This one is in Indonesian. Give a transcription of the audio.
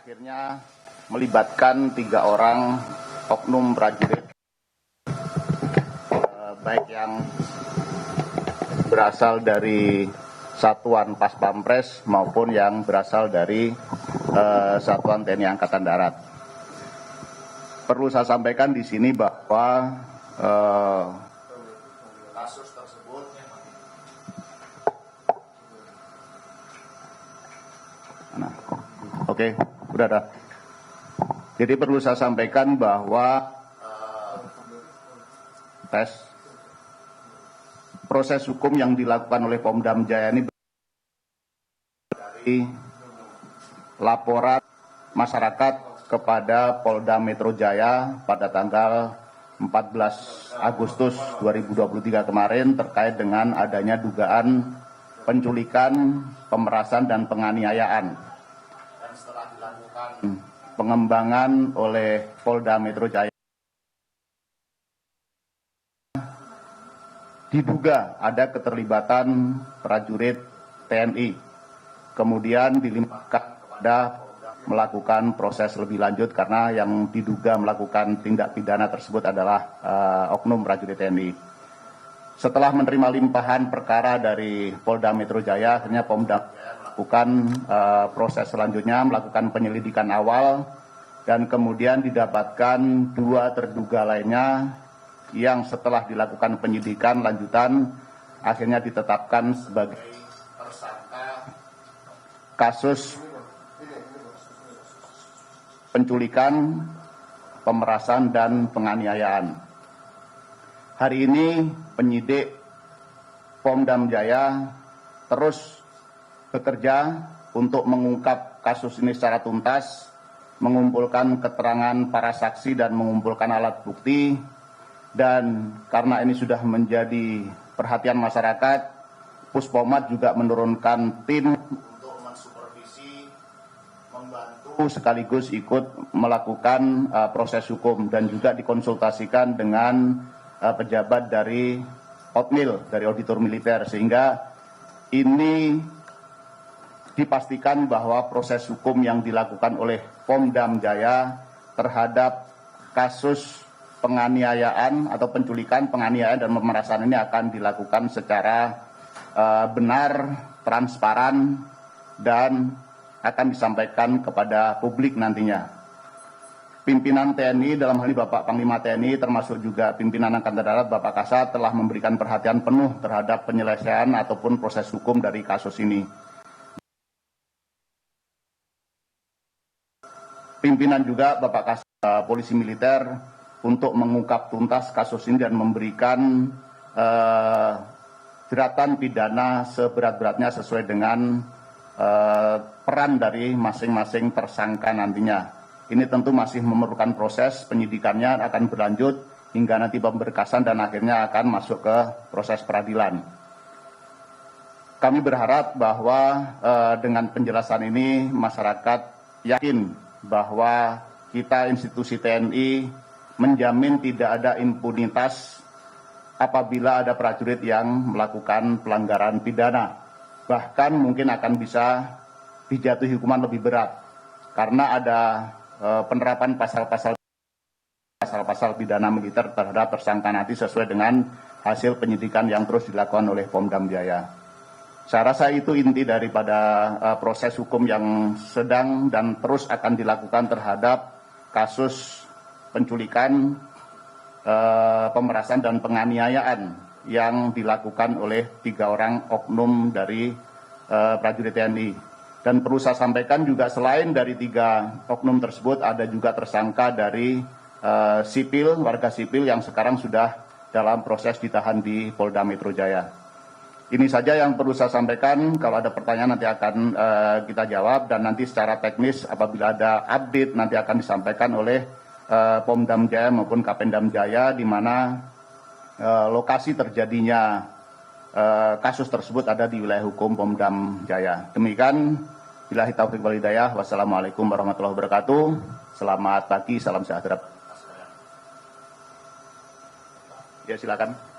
akhirnya melibatkan 3 orang oknum prajurit, baik yang berasal dari Satuan Pas Pampres maupun yang berasal dari Satuan TNI Angkatan Darat. Perlu saya sampaikan di sini bahwa kasus tersebut udah ada. Jadi perlu saya sampaikan bahwa proses hukum yang dilakukan oleh Pomdam Jaya ini dari laporan masyarakat kepada Polda Metro Jaya pada tanggal 14 Agustus 2023 kemarin terkait dengan adanya dugaan penculikan, pemerasan, dan penganiayaan. Dan setelah dilakukan pengembangan oleh Polda Metro Jaya, diduga ada keterlibatan prajurit TNI, kemudian dilimpahkan kepada melakukan proses lebih lanjut karena yang diduga melakukan tindak pidana tersebut adalah oknum prajurit TNI. Setelah menerima limpahan perkara dari Polda Metro Jaya, akhirnya Pomdam melakukan proses selanjutnya, melakukan penyelidikan awal, dan kemudian didapatkan 2 terduga lainnya yang setelah dilakukan penyidikan lanjutan akhirnya ditetapkan sebagai tersangka kasus penculikan, pemerasan, dan penganiayaan. Hari ini penyidik Pomdam Jaya terus bekerja untuk mengungkap kasus ini secara tuntas, mengumpulkan keterangan para saksi dan mengumpulkan alat bukti. Dan karena ini sudah menjadi perhatian masyarakat, Puspomat juga menurunkan tim untuk mensupervisi, membantu sekaligus ikut melakukan proses hukum dan juga dikonsultasikan dengan pejabat dari OTMIL, dari Auditor Militer, sehingga ini dipastikan bahwa proses hukum yang dilakukan oleh Pomdam Jaya terhadap kasus penganiayaan atau penculikan, penganiayaan, dan pemerasan ini akan dilakukan secara benar, transparan, dan akan disampaikan kepada publik nantinya. Pimpinan TNI, dalam hal ini Bapak Panglima TNI, termasuk juga pimpinan Angkatan Darat Bapak Kasat, telah memberikan perhatian penuh terhadap penyelesaian ataupun proses hukum dari kasus ini. Pimpinan juga Bapak Kasat Polisi Militer untuk mengungkap tuntas kasus ini dan memberikan jeratan pidana seberat-beratnya sesuai dengan peran dari masing-masing tersangka nantinya. Ini tentu masih memerlukan proses penyidikannya, akan berlanjut hingga nanti pemberkasan dan akhirnya akan masuk ke proses peradilan. Kami berharap bahwa dengan penjelasan ini masyarakat yakin bahwa kita institusi TNI menjamin tidak ada impunitas apabila ada prajurit yang melakukan pelanggaran pidana. Bahkan mungkin akan bisa dijatuhi hukuman lebih berat karena ada penerapan pasal-pasal pidana militer terhadap tersangka nanti sesuai dengan hasil penyidikan yang terus dilakukan oleh Pomdam Jaya. Saya rasa itu inti daripada proses hukum yang sedang dan terus akan dilakukan terhadap kasus penculikan, pemerasan, dan penganiayaan yang dilakukan oleh 3 orang oknum dari prajurit TNI. Dan perlu saya sampaikan juga selain dari 3 oknum tersebut ada juga tersangka dari sipil, warga sipil yang sekarang sudah dalam proses ditahan di Polda Metro Jaya. Ini saja yang perlu saya sampaikan. Kalau ada pertanyaan nanti akan kita jawab, dan nanti secara teknis apabila ada update nanti akan disampaikan oleh Pomdam Jaya maupun Kapendam Jaya di mana lokasi terjadinya kasus tersebut ada di wilayah hukum Pomdam Jaya. Demikian, billahi taufiq wal hidayah. Wassalamualaikum warahmatullahi wabarakatuh. Selamat pagi, salam sejahtera. Ya, silakan.